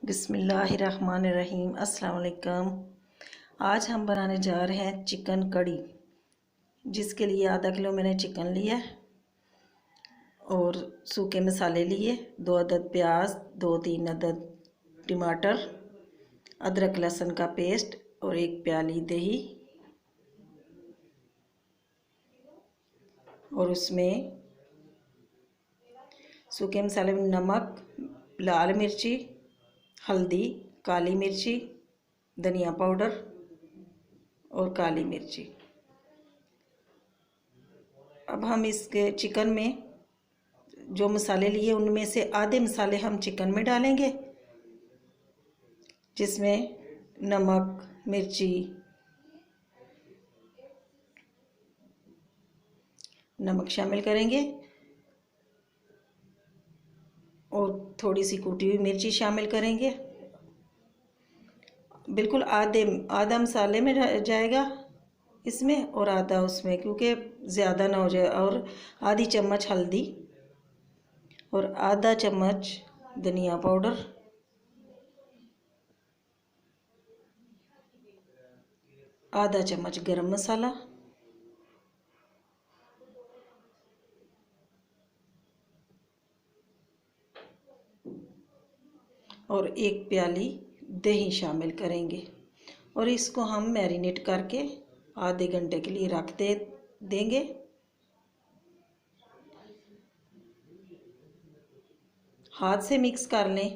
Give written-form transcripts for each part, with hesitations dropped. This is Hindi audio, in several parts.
बिस्मिल्लाहिर्रहमानिर्रहीम। अस्सलाम वालेकुम। आज हम बनाने जा रहे हैं चिकन कड़ी, जिसके लिए आधा किलो मैंने चिकन लिया और सूखे मसाले लिए, 2 अदद प्याज, 2-3 अदद टमाटर, अदरक लहसुन का पेस्ट और 1 प्याली दही। और उसमें सूखे मसाले में नमक, लाल मिर्ची, हल्दी, काली मिर्ची, धनिया पाउडर और काली मिर्ची। अब हम इसके चिकन में जो मसाले लिए उनमें से आधे मसाले हम चिकन में डालेंगे, जिसमें नमक, मिर्ची, नमक शामिल करेंगे और थोड़ी सी कूटी हुई मिर्ची शामिल करेंगे। बिल्कुल आधा मसाले में जाएगा इसमें और आधा उसमें, क्योंकि ज़्यादा ना हो जाए। और आधी चम्मच हल्दी और आधा चम्मच धनिया पाउडर, आधा चम्मच गरम मसाला और 1 प्याली दही शामिल करेंगे। और इसको हम मैरिनेट करके आधे घंटे के लिए रख देंगे। हाथ से मिक्स कर लें,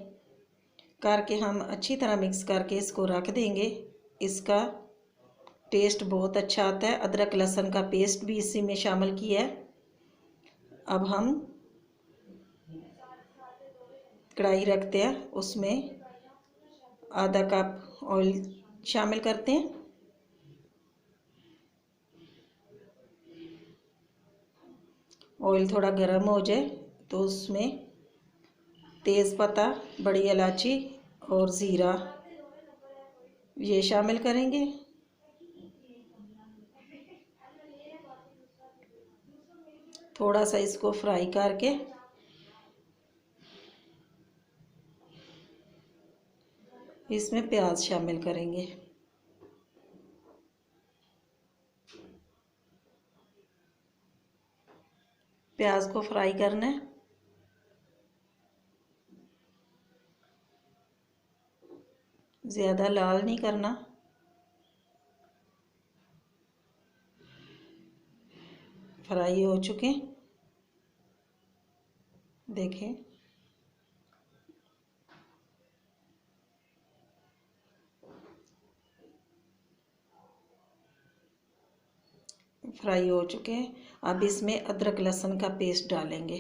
करके हम अच्छी तरह मिक्स करके इसको रख देंगे। इसका टेस्ट बहुत अच्छा आता है। अदरक लहसुन का पेस्ट भी इसी में शामिल किया है। अब हम कढ़ाई रखते हैं, उसमें आधा कप ऑयल शामिल करते हैं। ऑयल थोड़ा गर्म हो जाए तो उसमें तेज़पत्ता, बड़ी इलायची और ज़ीरा ये शामिल करेंगे। थोड़ा सा इसको फ्राई करके इसमें प्याज शामिल करेंगे। प्याज को फ्राई करना है। ज़्यादा लाल नहीं करना। फ्राई हो चुके, देखें। फ्राई हो चुके हैं। अब इसमें अदरक लहसुन का पेस्ट डालेंगे।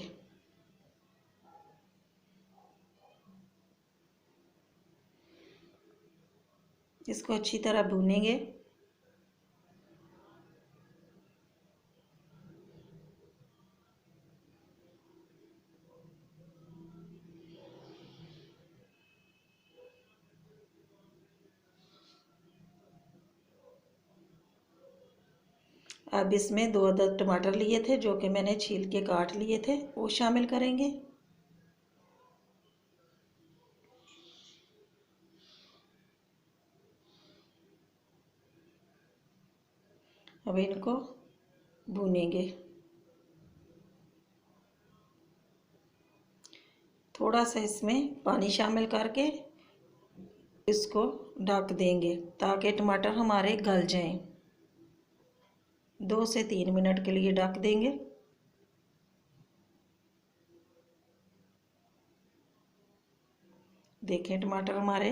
इसको अच्छी तरह भूनेंगे। अब इसमें 2 अदद टमाटर लिए थे, जो कि मैंने छील के काट लिए थे, वो शामिल करेंगे। अब इनको भूनेंगे। थोड़ा सा इसमें पानी शामिल करके इसको ढक देंगे ताकि टमाटर हमारे गल जाएं। 2 से 3 मिनट के लिए ढक देंगे। देखें, टमाटर हमारे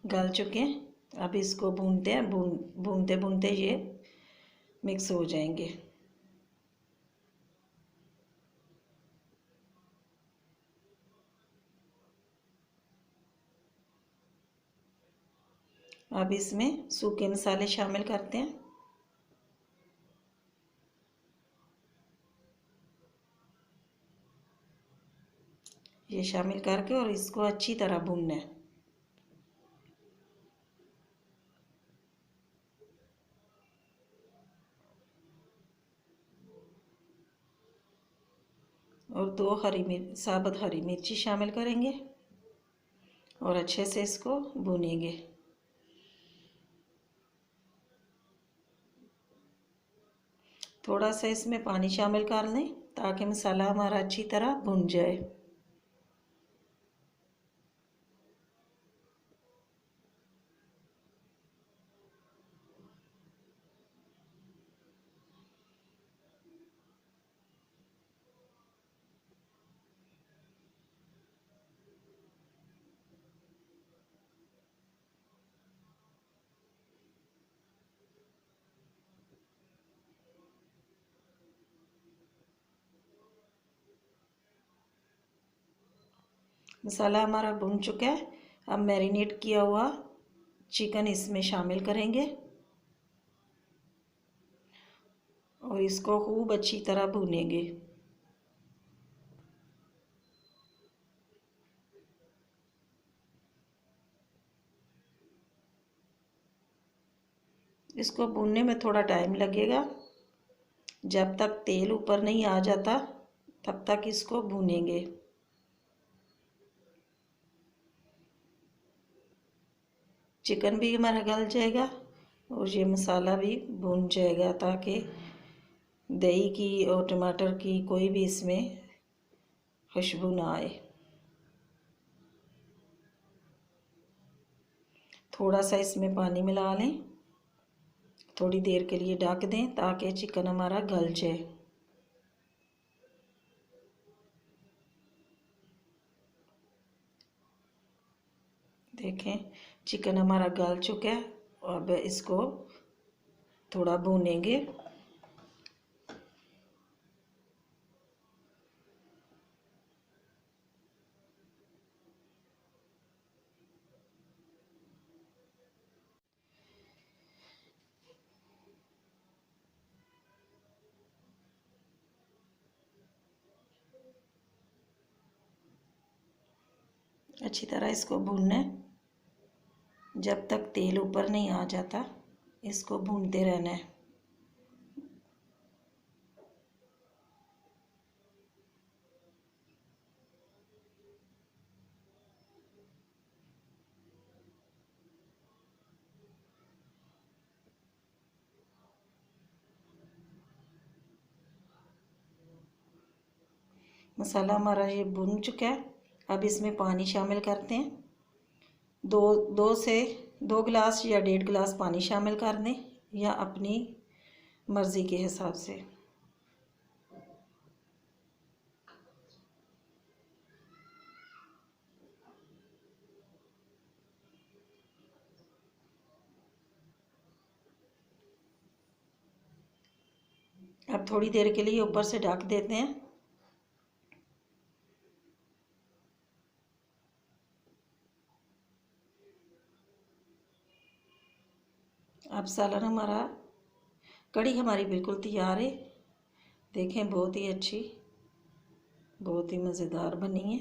गल चुके हैं। अब इसको भूनते हैं। भूनते भूनते ये मिक्स हो जाएंगे। अब इसमें सूखे मसाले शामिल करते हैं। ये शामिल करके और इसको अच्छी तरह भूनना है। और 2 साबुत हरी मिर्ची शामिल करेंगे। और अच्छे से इसको भूनेंगे। थोड़ा सा इसमें पानी शामिल कर लें ताकि मसाला हमारा अच्छी तरह भुन जाए। मसाला हमारा भुन चुका है। अब मैरिनेट किया हुआ चिकन इसमें शामिल करेंगे और इसको खूब अच्छी तरह भूनेंगे। इसको भूनने में थोड़ा टाइम लगेगा। जब तक तेल ऊपर नहीं आ जाता तब तक इसको भूनेंगे। चिकन भी हमारा गल जाएगा और ये मसाला भी भून जाएगा ताकि दही की और टमाटर की कोई भी इसमें खुशबू ना आए। थोड़ा सा इसमें पानी मिला लें, थोड़ी देर के लिए ढक दें ताकि चिकन हमारा गल जाए। देखें चिकन हमारा गल चुका है। अब इसको थोड़ा भूनेंगे। अच्छी तरह इसको भूनना है। जब तक तेल ऊपर नहीं आ जाता इसको भूनते रहना है। मसाला हमारा ये भुन चुका है। अब इसमें पानी शामिल करते हैं। दो गिलास या 1.5 गिलास पानी शामिल कर दें या अपनी मर्ज़ी के हिसाब से। अब थोड़ी देर के लिए ऊपर से ढक देते हैं। अब सालन हमारा कड़ी हमारी बिल्कुल तैयार है। देखें बहुत ही अच्छी, बहुत ही मज़ेदार बनी है।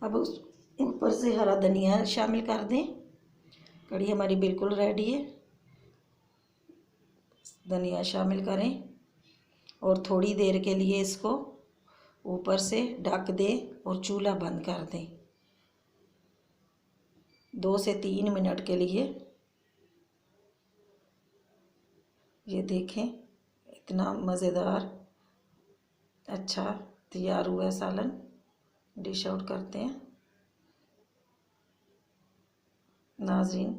अब उस ऊपर से हरा धनिया शामिल कर दें। कड़ी हमारी बिल्कुल रेडी है। धनिया शामिल करें और थोड़ी देर के लिए इसको ऊपर से ढक दें और चूल्हा बंद कर दें 2 से 3 मिनट के लिए। ये देखें इतना मज़ेदार अच्छा तैयार हुआ है सालन। डिश आउट करते हैं। नाज़रीन